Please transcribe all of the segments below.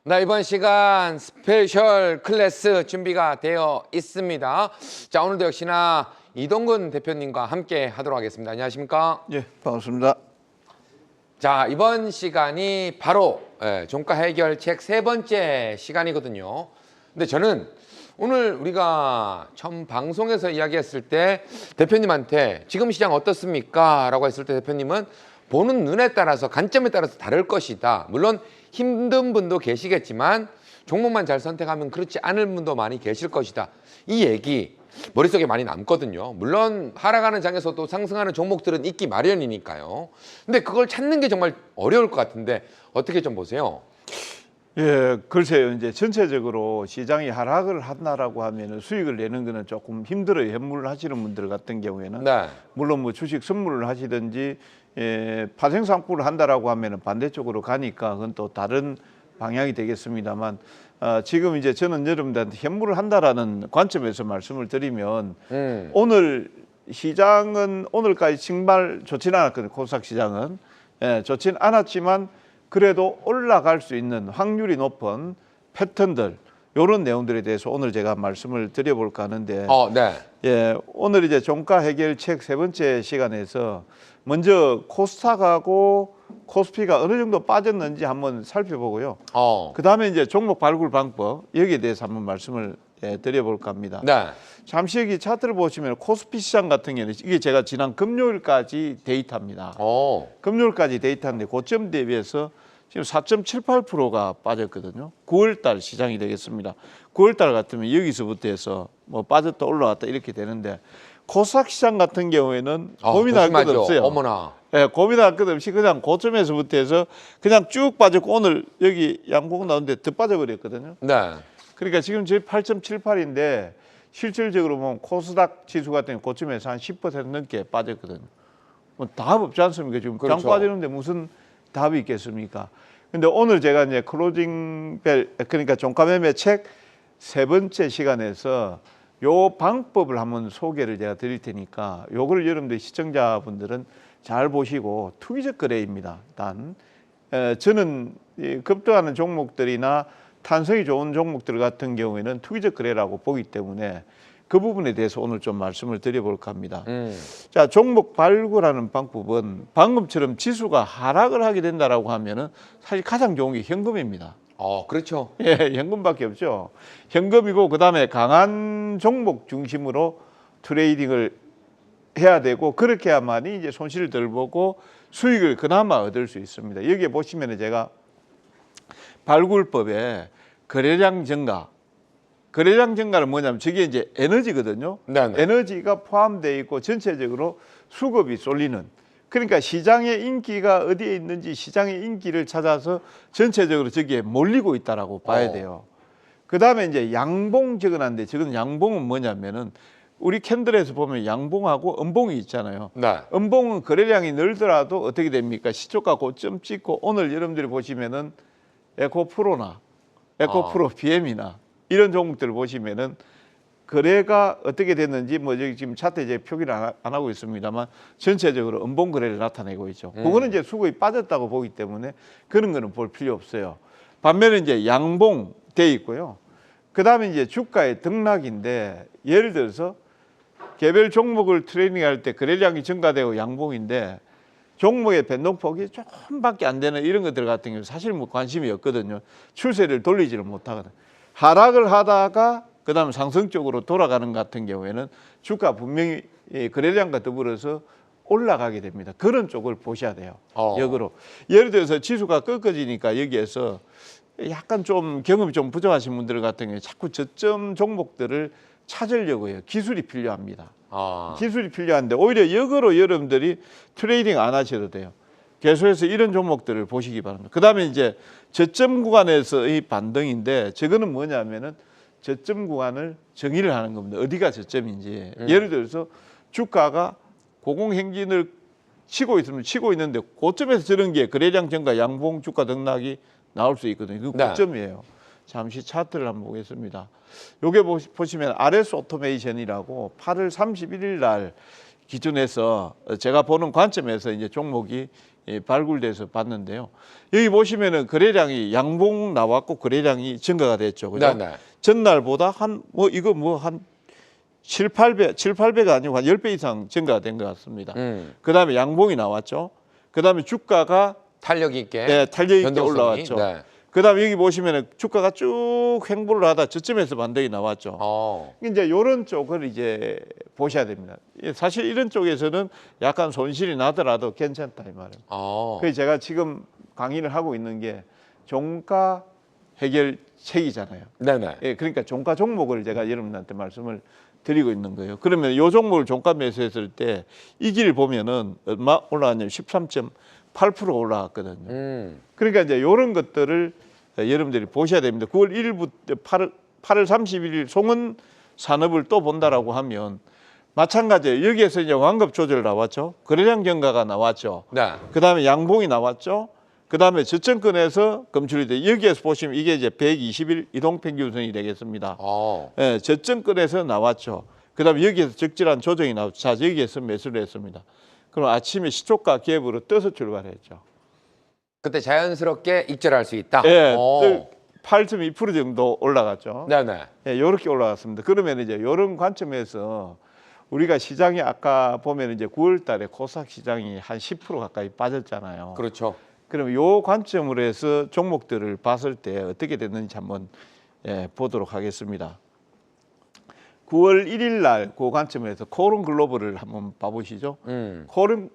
나 이번 시간 스페셜 클래스 준비가 되어 있습니다. 자, 오늘도 역시나 이동근 대표님과 함께 하도록 하겠습니다. 안녕하십니까? 예, 반갑습니다. 자, 이번 시간이 바로 종가 해결책 세 번째 시간이거든요. 근데 저는 오늘 우리가 처음 방송에서 이야기했을 때 대표님한테 지금 시장 어떻습니까? 라고 했을 때 대표님은 보는 눈에 따라서 관점에 따라서 다를 것이다. 물론 힘든 분도 계시겠지만 종목만 잘 선택하면 그렇지 않을 분도 많이 계실 것이다. 이 얘기 머릿속에 많이 남거든요. 물론 하락하는 장에서도 상승하는 종목들은 있기 마련이니까요. 근데 그걸 찾는 게 정말 어려울 것 같은데 어떻게 좀 보세요? 예, 글쎄요. 이제 전체적으로 시장이 하락을 한다라고 하면은 수익을 내는 거는 조금 힘들어요. 현물을 하시는 분들 같은 경우에는. 네. 물론 뭐 주식 선물을 하시든지 파생 상품을 한다라고 하면은 반대쪽으로 가니까 그건 또 다른 방향이 되겠습니다만 지금 이제 저는 여러분들한테 현물을 한다라는 관점에서 말씀을 드리면 오늘 시장은 오늘까지 정말 좋지는 않았거든요. 코스닥 시장은 좋지는 않았지만 그래도 올라갈 수 있는 확률이 높은 패턴들 이런 내용들에 대해서 오늘 제가 말씀을 드려볼까 하는데 네. 예, 오늘 이제 종가 해결책 세 번째 시간에서 먼저 코스닥하고 코스피가 어느 정도 빠졌는지 한번 살펴보고요. 그 다음에 이제 종목 발굴 방법 여기에 대해서 한번 말씀을 드려볼까 합니다. 네. 잠시 여기 차트를 보시면 코스피 시장 같은 경우는 이게 제가 지난 금요일까지 데이터입니다. 금요일까지 데이터인데 고점 대비해서 지금 4.78%가 빠졌거든요. 9월달 시장이 되겠습니다. 9월달 같으면 여기서부터 해서 뭐 빠졌다 올라왔다 이렇게 되는데 코스닥 시장 같은 경우에는 고민할 것 없어요. 어머나. 예, 고민할 것 없이 그냥 고점에서부터 해서 그냥 쭉 빠졌고 오늘 여기 양봉 나오는데 더 빠져버렸거든요. 네. 그러니까 지금 저희 8.78인데 실질적으로 보면 코스닥 지수 같은 경우 고점에서 한 10% 넘게 빠졌거든요. 뭐 답 없지 않습니까? 지금 그렇죠. 장 빠지는데 무슨 답이 있겠습니까? 근데 오늘 제가 이제 클로징 벨 그러니까 종가 매매 책 세 번째 시간에서 요 방법을 한번 소개를 제가 드릴 테니까 요거를 여러분들 시청자분들은 잘 보시고 투기적 거래입니다. 단 저는 급등하는 종목들이나 탄성이 좋은 종목들 같은 경우에는 투기적 거래라고 보기 때문에 그 부분에 대해서 오늘 좀 말씀을 드려볼까 합니다. 자, 종목 발굴하는 방법은 방금처럼 지수가 하락을 하게 된다라고 하면은 사실 가장 좋은 게 현금입니다. 그렇죠. 예, 현금밖에 없죠. 현금이고 그다음에 강한 종목 중심으로 트레이딩을 해야 되고 그렇게 해야만이 이제 손실을 덜 보고 수익을 그나마 얻을 수 있습니다. 여기에 보시면 제가 발굴법에 거래량 증가. 거래량 증가는 뭐냐면 저게 이제 에너지거든요. 네네. 에너지가 포함되어 있고 전체적으로 수급이 쏠리는. 그러니까 시장의 인기가 어디에 있는지 시장의 인기를 찾아서 전체적으로 저기에 몰리고 있다라고 봐야 돼요. 그 다음에 이제 양봉 적어놨는데 저건 양봉은 뭐냐면은 우리 캔들에서 보면 양봉하고 음봉이 있잖아요. 네. 음봉은 거래량이 늘더라도 어떻게 됩니까? 시초가 고점 찍고 오늘 여러분들이 보시면은 에코프로나 에코프로 BM이나 이런 종목들을 보시면은 거래가 어떻게 됐는지 뭐 여기 지금 차트에 이제 표기를 안 하고 있습니다만 전체적으로 음봉 거래를 나타내고 있죠. 그거는 이제 수급이 빠졌다고 보기 때문에 그런 거는 볼 필요 없어요. 반면에 이제 양봉 돼 있고요. 그 다음에 이제 주가의 등락인데 예를 들어서 개별 종목을 트레이닝할 때 거래량이 증가되고 양봉인데 종목의 변동폭이 조금밖에 안 되는 이런 것들 같은 경우 사실 뭐 관심이 없거든요. 추세를 돌리지를 못하거든요. 하락을 하다가 그다음에 상승 쪽으로 돌아가는 같은 경우에는 주가 분명히 거래량과 더불어서 올라가게 됩니다. 그런 쪽을 보셔야 돼요. 역으로. 예를 들어서 지수가 꺾어지니까 여기에서 약간 좀 경험이 좀 부족하신 분들 같은 경우에 자꾸 저점 종목들을 찾으려고 해요. 기술이 필요합니다. 기술이 필요한데 오히려 역으로 여러분들이 트레이딩 안 하셔도 돼요. 계속해서 이런 종목들을 보시기 바랍니다. 그 다음에 이제 저점 구간에서의 반등인데 저거는 뭐냐면은 저점 구간을 정의를 하는 겁니다. 어디가 저점인지. 예를 들어서 주가가 고공행진을 치고 있으면 치고 있는데 고점에서 저런 게 거래량 증가 양봉 주가 등락이 나올 수 있거든요. 그 고점이에요. 잠시 차트를 한번 보겠습니다. 요게 보시면 RS 오토메이션이라고 8월 31일 날 기준에서 제가 보는 관점에서 이제 종목이 발굴돼서 봤는데요. 여기 보시면은 거래량이 양봉 나왔고 거래량이 증가가 됐죠. 그죠? 네. 전날보다 한 한 7, 8배가 아니고 한 10배 이상 증가가 된 것 같습니다. 그다음에 양봉이 나왔죠. 그다음에 주가가 탄력 있게, 네, 탄력 있게 변동성이. 올라왔죠. 네. 그다음에 여기 보시면은 주가가 쭉 횡보를 하다 저점에서 반등이 나왔죠. 이제 이런 쪽을 이제 보셔야 됩니다. 사실 이런 쪽에서는 약간 손실이 나더라도 괜찮다 이 말이에요. 그래서 제가 지금 강의를 하고 있는 게 종가 해결책이잖아요. 네네. 예, 그러니까 종가 종목을 제가 여러분한테 말씀을 드리고 있는 거예요. 그러면 이 종목을 종가 매수했을 때 이 길 보면은 얼마 올라갔냐면 13.8% 올라갔거든요. 그러니까 이제 이런 것들을 여러분들이 보셔야 됩니다. 9월 1일부터 8월 31일 송은 산업을 또 본다라고 하면 마찬가지예요. 여기에서 이제 완급 조절 나왔죠. 거래량 경과가 나왔죠. 네. 그다음에 양봉이 나왔죠. 그다음에 저점권에서 검출이 돼. 여기에서 보시면 이게 이제 120일 이동평균선이 되겠습니다. 예, 저점권에서 나왔죠. 그다음에 여기에서 적절한 조정이 나왔죠. 자, 여기에서 매수를 했습니다. 그럼 아침에 시초가 갭으로 떠서 출발했죠. 그때 자연스럽게 익절할 수 있다. 예, 8.2% 정도 올라갔죠. 네네. 예, 이렇게 올라갔습니다. 그러면 이제 이런 관점에서 우리가 시장이 아까 보면 이제 9월달에 코스닥 시장이 한 10% 가까이 빠졌잖아요. 그렇죠. 그럼 요 관점으로 해서 종목들을 봤을 때 어떻게 됐는지 한번 보도록 하겠습니다. 9월 1일 날 그 관점에서 코론 글로벌을 한번 봐보시죠. 코론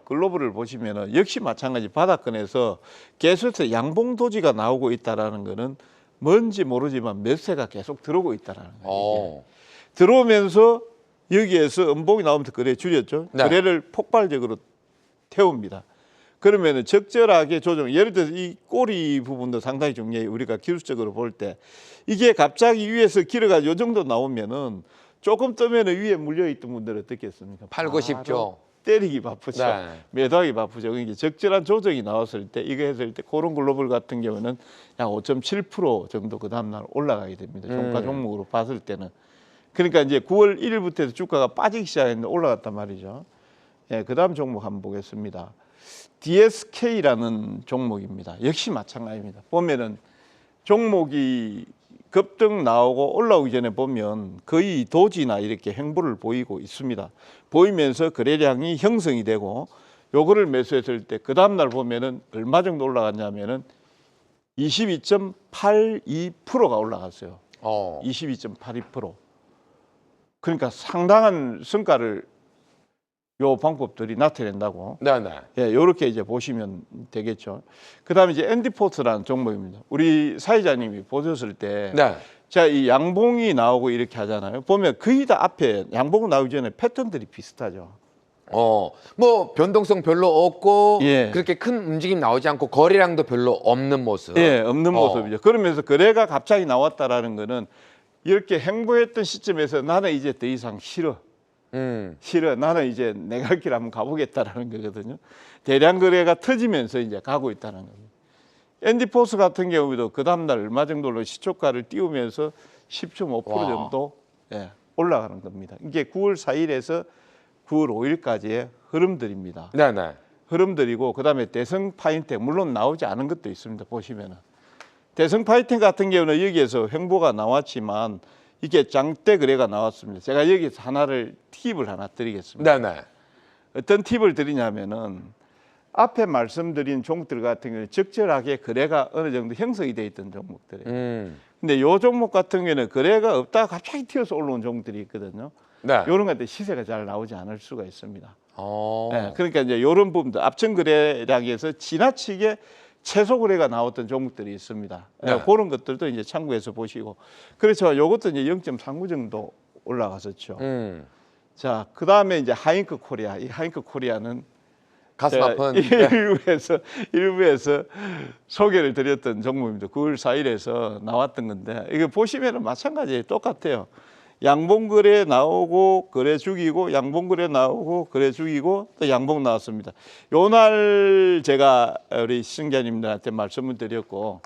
글로벌을 보시면은 역시 마찬가지 바닥권에서 계속해서 양봉 도지가 나오고 있다라는 거는 뭔지 모르지만 매수세가 계속 들어오고 있다라는 거예요. 들어오면서 여기에서 음봉이 나오면서 거래 줄였죠. 네. 거래를 폭발적으로 태웁니다. 그러면은 적절하게 조정. 예를 들어서 이 꼬리 부분도 상당히 중요해요. 우리가 기술적으로 볼 때 이게 갑자기 위에서 길어가지고 이 정도 나오면은 조금 뜨면은 위에 물려 있던 분들은 어떻겠습니까? 팔고 싶죠. 때리기 바쁘죠. 네. 매도하기 바쁘죠. 그러니까 적절한 조정이 나왔을 때 이거 했을 때 코론 글로벌 같은 경우는 약 5.7% 정도 그 다음 날 올라가게 됩니다. 종가 종목으로 봤을 때는. 그러니까 이제 9월 1일부터 해서 주가가 빠지기 시작했는데 올라갔단 말이죠. 예, 그 다음 종목 한번 보겠습니다. DSK라는 종목입니다. 역시 마찬가지입니다. 보면은 종목이 급등 나오고 올라오기 전에 보면 거의 도지나 이렇게 횡보를 보이고 있습니다. 보이면서 거래량이 형성이 되고 요거를 매수했을 때 그 다음날 보면은 얼마 정도 올라갔냐면은 22.82%가 올라갔어요. 22.82%. 그러니까 상당한 성과를 요 방법들이 나타낸다고. 네네. 예, 요렇게 이제 보시면 되겠죠. 그다음에 이제 앤디포트라는 종목입니다. 우리 사회자님이 보셨을 때, 네. 자, 이 양봉이 나오고 이렇게 하잖아요. 보면 거의 다 앞에 양봉 나오기 전에 패턴들이 비슷하죠. 뭐 변동성 별로 없고 예. 그렇게 큰 움직임 나오지 않고 거래량도 별로 없는 모습. 예, 없는 모습이죠. 그러면서 거래가 갑자기 나왔다라는 거는 이렇게 행보했던 시점에서 나는 이제 더 이상 싫어. 나는 이제 내 갈 길 한번 가보겠다라는 거거든요. 대량 거래가 터지면서 이제 가고 있다는 겁니다. 앤디포스 같은 경우도 그 다음날 얼마 정도로 시초가를 띄우면서 10.5% 정도 올라가는 겁니다. 이게 9월 4일에서 9월 5일까지의 흐름들입니다. 네네. 흐름들이고 그다음에 대성 파인텍 물론 나오지 않은 것도 있습니다. 보시면은 대성 파인텍 같은 경우는 여기에서 횡보가 나왔지만 이게 장대 거래가 나왔습니다. 제가 여기서 팁을 하나 드리겠습니다. 네네. 어떤 팁을 드리냐면은 앞에 말씀드린 종목들 같은 경우는 적절하게 거래가 어느 정도 형성이 돼 있던 종목들이에요. 근데 이 종목 같은 경우는 거래가 없다가 갑자기 튀어서 올라온 종목들이 있거든요. 네. 이런 것들 시세가 잘 나오지 않을 수가 있습니다. 네. 그러니까 이제 이런 부분들 앞전 거래량에서 지나치게 최소 거래가 나왔던 종목들이 있습니다. 네. 그런 것들도 이제 참고해서 보시고 그렇죠. 이것도 이제 0.39 정도 올라갔었죠. 자, 그 다음에 이제 하잉크 코리아. 이 하잉크 코리아는 가슴 아픈. 일부에서 소개를 드렸던 종목입니다. 9월 4일에서 나왔던 건데 이거 보시면은 마찬가지예요. 똑같아요. 양봉 거래 나오고 거래 죽이고 양봉 거래 나오고 거래 죽이고 또 양봉 나왔습니다. 요날 제가 우리 시청자님들한테 말씀을 드렸고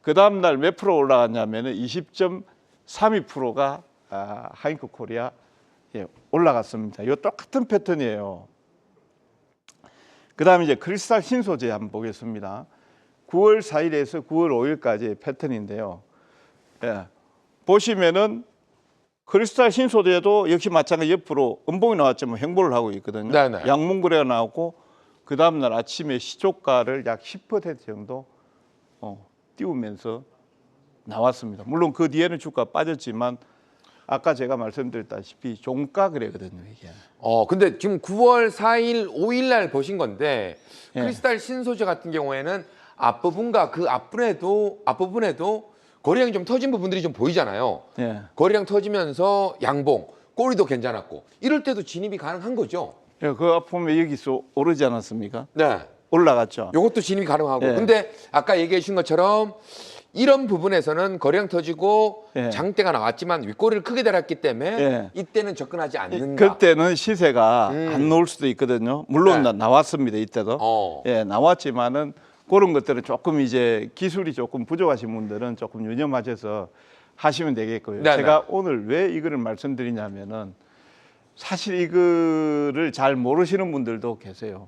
그 다음 날 몇 프로 올라갔냐면은 20.32%가 하잉크 코리아 예, 올라갔습니다. 이 똑같은 패턴이에요. 그다음에 이제 크리스탈 신소재 한번 보겠습니다. 9월 4일에서 9월 5일까지의 패턴인데요. 예, 보시면은 크리스탈 신소재도 역시 마찬가지 옆으로 음봉이 나왔지만 횡보를 하고 있거든요. 네네. 양봉거래가 나오고 그 다음날 아침에 시초가를 약 10% 정도 띄우면서 나왔습니다. 물론 그 뒤에는 주가 빠졌지만 아까 제가 말씀드렸다시피 종가 거래거든요, 이게. 근데 지금 9월 4일, 5일 날 보신 건데 예. 크리스탈 신소재 같은 경우에는 앞부분과 그 앞부분에도 거래량이 좀 터진 부분들이 좀 보이잖아요. 예. 거래량 터지면서 양봉, 꼬리도 괜찮았고 이럴 때도 진입이 가능한 거죠. 예, 그 앞보면 여기서 오르지 않았습니까? 네. 올라갔죠. 요것도 진입이 가능하고. 예. 근데 아까 얘기해 주신 것처럼 이런 부분에서는 거래량 터지고 예. 장대가 나왔지만 윗꼬리를 크게 달았기 때문에 예. 이때는 접근하지 않는다. 그때는 시세가 안 나올 수도 있거든요. 물론 네. 나왔습니다, 이때도. 예, 나왔지만은 그런 것들은 조금 이제 기술이 조금 부족하신 분들은 조금 유념하셔서 하시면 되겠고요. 네네. 제가 오늘 왜 이거를 말씀드리냐면은 사실 이거를 잘 모르시는 분들도 계세요.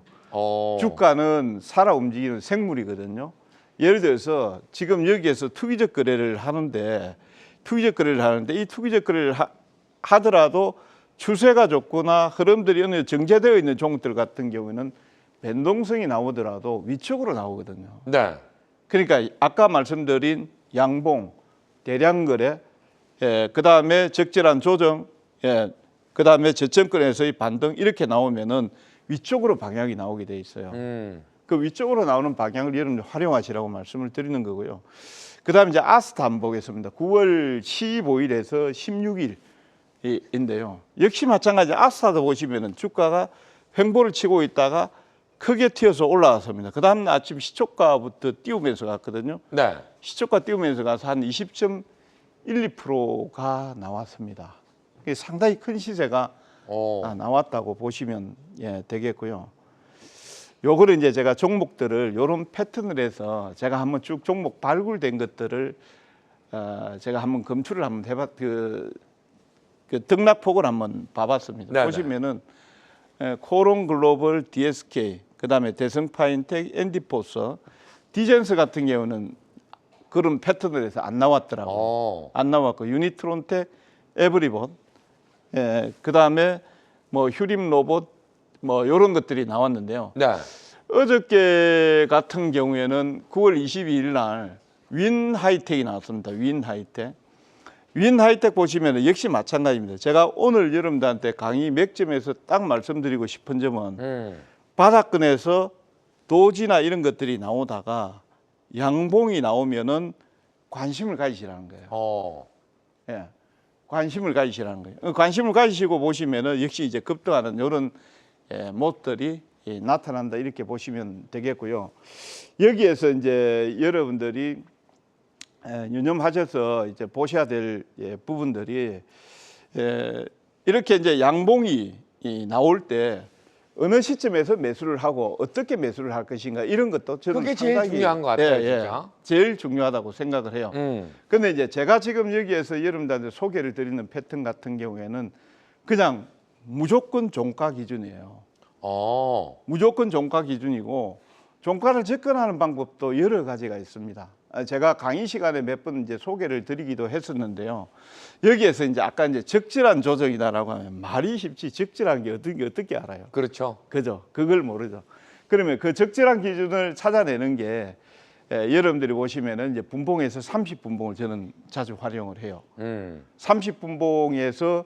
주가는 살아 움직이는 생물이거든요. 예를 들어서 지금 여기에서 투기적 거래를 하는데 이 투기적 거래를 하더라도 추세가 좋거나 흐름들이 어느 정제되어 있는 종목들 같은 경우에는 변동성이 나오더라도 위쪽으로 나오거든요. 네. 그러니까 아까 말씀드린 양봉, 대량 거래, 그 다음에 적절한 조정, 그 다음에 저점권에서의 반등 이렇게 나오면은 위쪽으로 방향이 나오게 돼 있어요. 그 위쪽으로 나오는 방향을 여러분들 활용하시라고 말씀을 드리는 거고요. 그 다음에 이제 아스타 한번 보겠습니다. 9월 15일에서 16일인데요. 역시 마찬가지 아스타도 보시면은 주가가 횡보를 치고 있다가 크게 튀어서 올라왔습니다. 그 다음 아침 시초가부터 띄우면서 갔거든요. 네. 시초가 띄우면서 가서 한 20.12%가 나왔습니다. 이게 상당히 큰 시세가 나왔다고 보시면 되겠고요. 요거를 이제 제가 종목들을 요런 패턴을 해서 제가 한번 쭉 종목 발굴된 것들을 제가 한번 검출을 한번 그 등락폭을 한번 봐봤습니다. 네네. 보시면은 코론 글로벌, DSK, 그다음에 대성파인텍, 엔디포스, 디젠스 같은 경우는 그런 패턴을 해서 안 나왔더라고요. 안 나왔고 유니트론텍, 에브리본, 그다음에 뭐 휴림 로봇 뭐 이런 것들이 나왔는데요. 네. 어저께 같은 경우에는 9월 22일 날 윈하이텍이 나왔습니다. 윈하이텍 보시면 역시 마찬가지입니다. 제가 오늘 여러분들한테 강의 몇 점에서 딱 말씀드리고 싶은 점은 바닥권에서 도지나 이런 것들이 나오다가 양봉이 나오면은 관심을 가지시라는 거예요. 예, 관심을 가지시라는 거예요. 관심을 가지시고 보시면은 역시 이제 급등하는 이런 모습들이 나타난다 이렇게 보시면 되겠고요. 여기에서 이제 여러분들이 유념하셔서 이제 보셔야 될 부분들이 이렇게 이제 양봉이 나올 때 어느 시점에서 매수를 하고 어떻게 매수를 할 것인가 이런 것도 저는 그게 제일 상당히, 중요한 것 같아요, 진짜. 제일 중요하다고 생각을 해요. 근데 이제 제가 지금 여기에서 여러분들한테 소개를 드리는 패턴 같은 경우에는 그냥 무조건 종가 기준이에요. 무조건 종가 기준이고 종가를 접근하는 방법도 여러 가지가 있습니다. 제가 강의 시간에 몇 번 이제 소개를 드리기도 했었는데요. 여기에서 이제 아까 이제 적절한 조정이다라고 하면 말이 쉽지 적절한 게 어떻게 알아요? 그렇죠. 그죠? 그걸 모르죠. 그러면 그 적절한 기준을 찾아내는 게 여러분들이 보시면은 이제 분봉에서 30분봉을 저는 자주 활용을 해요. 30분봉에서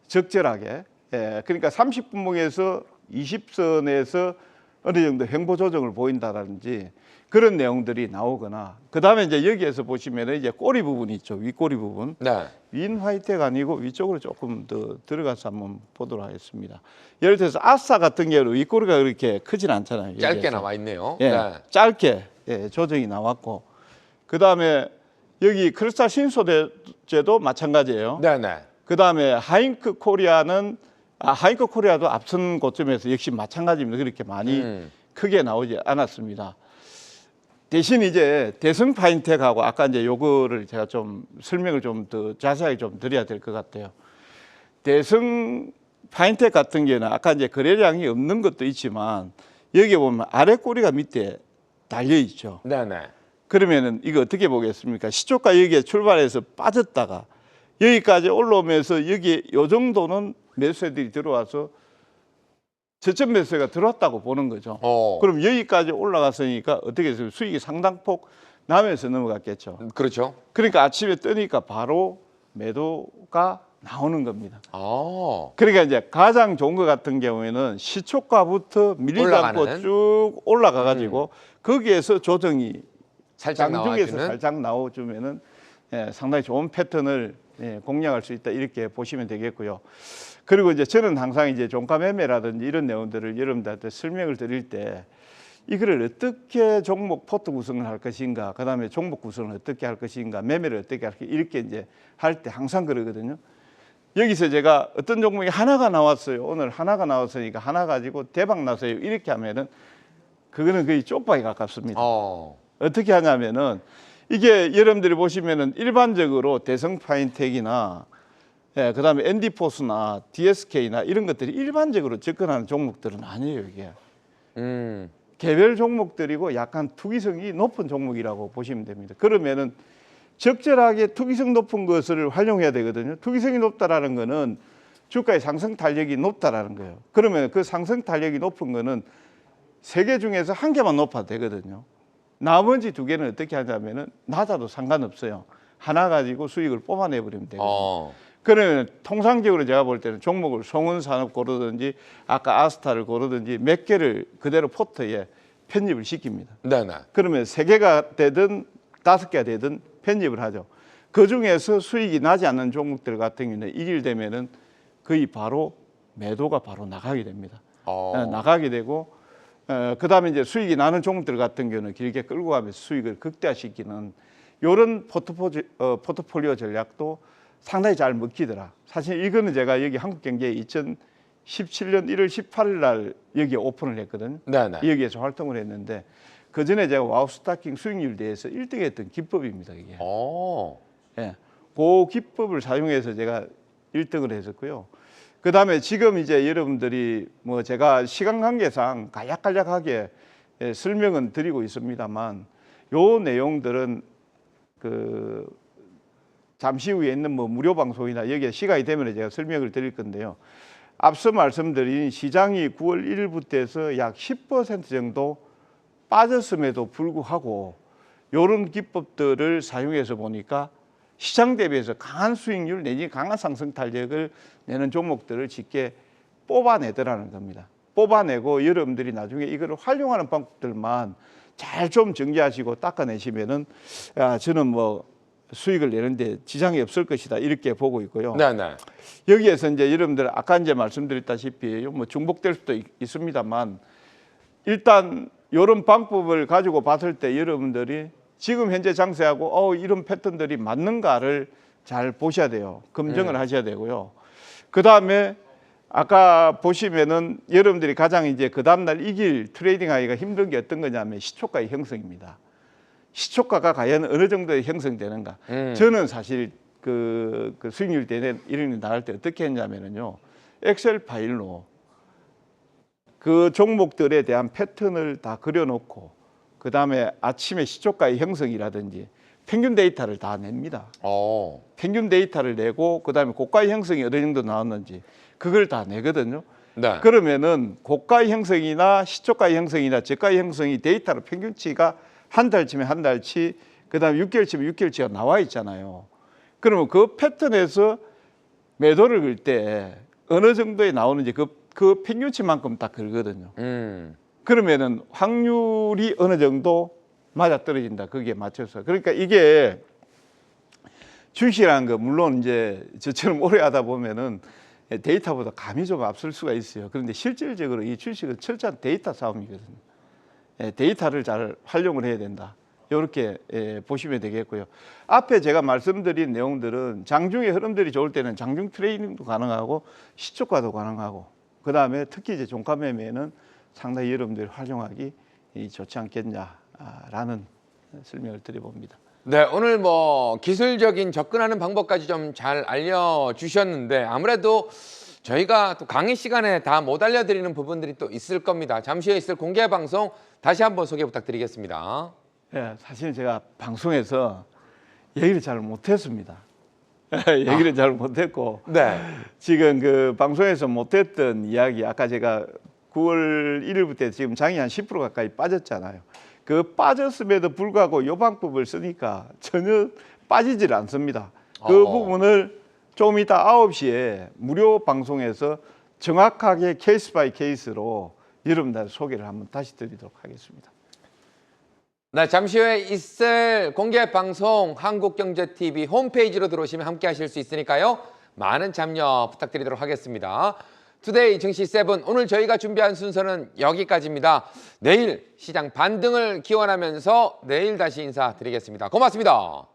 적절하게 그러니까 30분봉에서 20선에서 어느 정도 횡보 조정을 보인다라든지 그런 내용들이 나오거나 그 다음에 이제 여기에서 보시면 이제 꼬리 부분이 있죠. 윗꼬리 부분. 네. 윈 화이트가 아니고 위쪽으로 조금 더 들어가서 한번 보도록 하겠습니다. 예를 들어서 아싸 같은 경우는 윗꼬리가 그렇게 크진 않잖아요. 짧게 여기에서. 나와 있네요. 예, 네. 짧게 조정이 나왔고 그 다음에 여기 크리스탈 신소재도 마찬가지예요. 네네. 그 다음에 하잉크 코리아는 하잉크 코리아도 앞선 고점에서 역시 마찬가지입니다. 그렇게 많이 크게 나오지 않았습니다. 대신 이제 대성 파인텍하고 아까 이제 요거를 제가 좀 설명을 좀 더 자세하게 좀 드려야 될 것 같아요. 대성 파인텍 같은 경우는 아까 이제 거래량이 없는 것도 있지만 여기 보면 아래 꼬리가 밑에 달려 있죠. 네네. 그러면은 이거 어떻게 보겠습니까? 시초가 여기에 출발해서 빠졌다가 여기까지 올라오면서 여기 요 정도는 매수세들이 들어와서 저점 매수가 들어왔다고 보는 거죠. 그럼 여기까지 올라갔으니까 어떻게 했어요? 수익이 상당폭 나면서 넘어갔겠죠. 그렇죠. 그러니까 아침에 뜨니까 바로 매도가 나오는 겁니다. 어. 그러니까 이제 가장 좋은 것 같은 경우에는 시초가부터 밀리지 않고 올라가는? 쭉 올라가 가지고 거기에서 조정이 살짝 장중에서 나와주는. 살짝 나와주면은 상당히 좋은 패턴을 공략할 수 있다 이렇게 보시면 되겠고요. 그리고 이제 저는 항상 이제 종가 매매라든지 이런 내용들을 여러분들한테 설명을 드릴 때 이거를 어떻게 종목 포트 구성을 할 것인가, 그다음에 종목 구성을 어떻게 할 것인가, 매매를 어떻게 할 것인가 이렇게 이제 할 때 항상 그러거든요. 여기서 제가 어떤 종목이 하나가 나왔어요. 오늘 하나가 나왔으니까 하나 가지고 대박 나서요. 이렇게 하면은 그거는 거의 쪽박에 가깝습니다. 어떻게 하냐면은 이게 여러분들이 보시면은 일반적으로 대성 파인텍이나 그다음에 엔디포스나 DSK나 이런 것들이 일반적으로 접근하는 종목들은 아니에요, 이게. 개별 종목들이고 약간 투기성이 높은 종목이라고 보시면 됩니다. 그러면은 적절하게 투기성 높은 것을 활용해야 되거든요. 투기성이 높다라는 거는 주가의 상승 탄력이 높다라는 거예요. 그러면 그 상승 탄력이 높은 거는 세 개 중에서 한 개만 높아도 되거든요. 나머지 두 개는 어떻게 하냐면은 낮아도 상관없어요. 하나 가지고 수익을 뽑아내 버리면 되거든요. 그러면 통상적으로 제가 볼 때는 종목을 송은산업 고르든지 아까 아스타를 고르든지 몇 개를 그대로 포트에 편입을 시킵니다. 네네. 그러면 세 개가 되든 다섯 개가 되든 편입을 하죠. 그 중에서 수익이 나지 않는 종목들 같은 경우는 이 일 되면은 거의 바로 매도가 바로 나가게 됩니다. 나가게 되고 그다음에 이제 수익이 나는 종목들 같은 경우는 길게 끌고 가면서 수익을 극대화시키는 이런 포트폴리오 전략도 상당히 잘 먹히더라. 사실 이거는 제가 여기 한국경제 2017년 1월 18일 날 여기에 오픈을 했거든요. 네네. 여기에서 활동을 했는데 그 전에 제가 와우 스타킹 수익률 대회에서 1등했던 기법입니다. 이게. 예, 그 기법을 사용해서 제가 1등을 했었고요. 그 다음에 지금 이제 여러분들이 뭐 제가 시간 관계상 간략하게 설명은 드리고 있습니다만 요 내용들은 그 잠시 후에 있는 뭐 무료 방송이나 여기에 시간이 되면 제가 설명을 드릴 건데요. 앞서 말씀드린 시장이 9월 1일부터 해서 약 10% 정도 빠졌음에도 불구하고 이런 기법들을 사용해서 보니까 시장 대비해서 강한 수익률 내지 강한 상승 탄력을 내는 종목들을 쉽게 뽑아내더라는 겁니다. 뽑아내고 여러분들이 나중에 이거를 활용하는 방법들만 잘 좀 정리하시고 닦아내시면은 저는 뭐 수익을 내는데 지장이 없을 것이다 이렇게 보고 있고요. 네네. 여기에서 이제 여러분들 아까 이제 말씀드렸다시피 뭐 중복될 수도 있습니다만 일단 이런 방법을 가지고 봤을 때 여러분들이 지금 현재 장세하고 이런 패턴들이 맞는가를 잘 보셔야 돼요. 검증을 하셔야 되고요. 그 다음에 아까 보시면은 여러분들이 가장 이제 그 다음날 이길 트레이딩하기가 힘든 게 어떤 거냐면 시초가의 형성입니다. 시초가가 과연 어느 정도에 형성되는가. 저는 사실 그 수익률 대회 이런 거 나갈 때 어떻게 했냐면요. 엑셀 파일로 그 종목들에 대한 패턴을 다 그려놓고 그 다음에 아침에 시초가의 형성이라든지 평균 데이터를 다 냅니다. 평균 데이터를 내고 그 다음에 고가의 형성이 어느 정도 나왔는지 그걸 다 내거든요. 네. 그러면은 고가의 형성이나 시초가의 형성이나 저가의 형성이 데이터로 평균치가 한 달치면 한 달치, 그 다음에 6개월치면 6개월치가 나와 있잖아요. 그러면 그 패턴에서 매도를 걸 때 어느 정도에 나오는지 그 평균치만큼 딱 걸거든요. 그러면은 확률이 어느 정도 맞아떨어진다. 거기에 맞춰서. 그러니까 이게 주식이라는 거 물론 이제 저처럼 오래 하다 보면은 데이터보다 감이 좀 앞설 수가 있어요. 그런데 실질적으로 이 주식은 철저한 데이터 싸움이거든요. 데이터를 잘 활용을 해야 된다. 이렇게 보시면 되겠고요. 앞에 제가 말씀드린 내용들은 장중의 흐름들이 좋을 때는 장중 트레이딩도 가능하고 시초가도 가능하고 그 다음에 특히 이제 종가 매매는 상당히 여러분들이 활용하기 좋지 않겠냐라는 설명을 드려봅니다. 네, 오늘 뭐 기술적인 접근하는 방법까지 좀 잘 알려주셨는데 아무래도 저희가 또 강의 시간에 다 못 알려드리는 부분들이 또 있을 겁니다. 잠시 후에 있을 공개 방송 다시 한번 소개 부탁드리겠습니다. 예, 사실 제가 방송에서 얘기를 잘 못했습니다. 얘기를 잘 못했고 네. 지금 그 방송에서 못했던 이야기 아까 제가 9월 1일부터 지금 장이 한 10% 가까이 빠졌잖아요. 그 빠졌음에도 불구하고 이 방법을 쓰니까 전혀 빠지질 않습니다. 그 부분을 좀 이따 9시에 무료 방송에서 정확하게 케이스 바이 케이스로 여러분들 소개를 한번 다시 드리도록 하겠습니다. 네, 잠시 후에 있을 공개 방송 한국경제TV 홈페이지로 들어오시면 함께 하실 수 있으니까요. 많은 참여 부탁드리도록 하겠습니다. 투데이 증시 7 오늘 저희가 준비한 순서는 여기까지입니다. 내일 시장 반등을 기원하면서 내일 다시 인사드리겠습니다. 고맙습니다.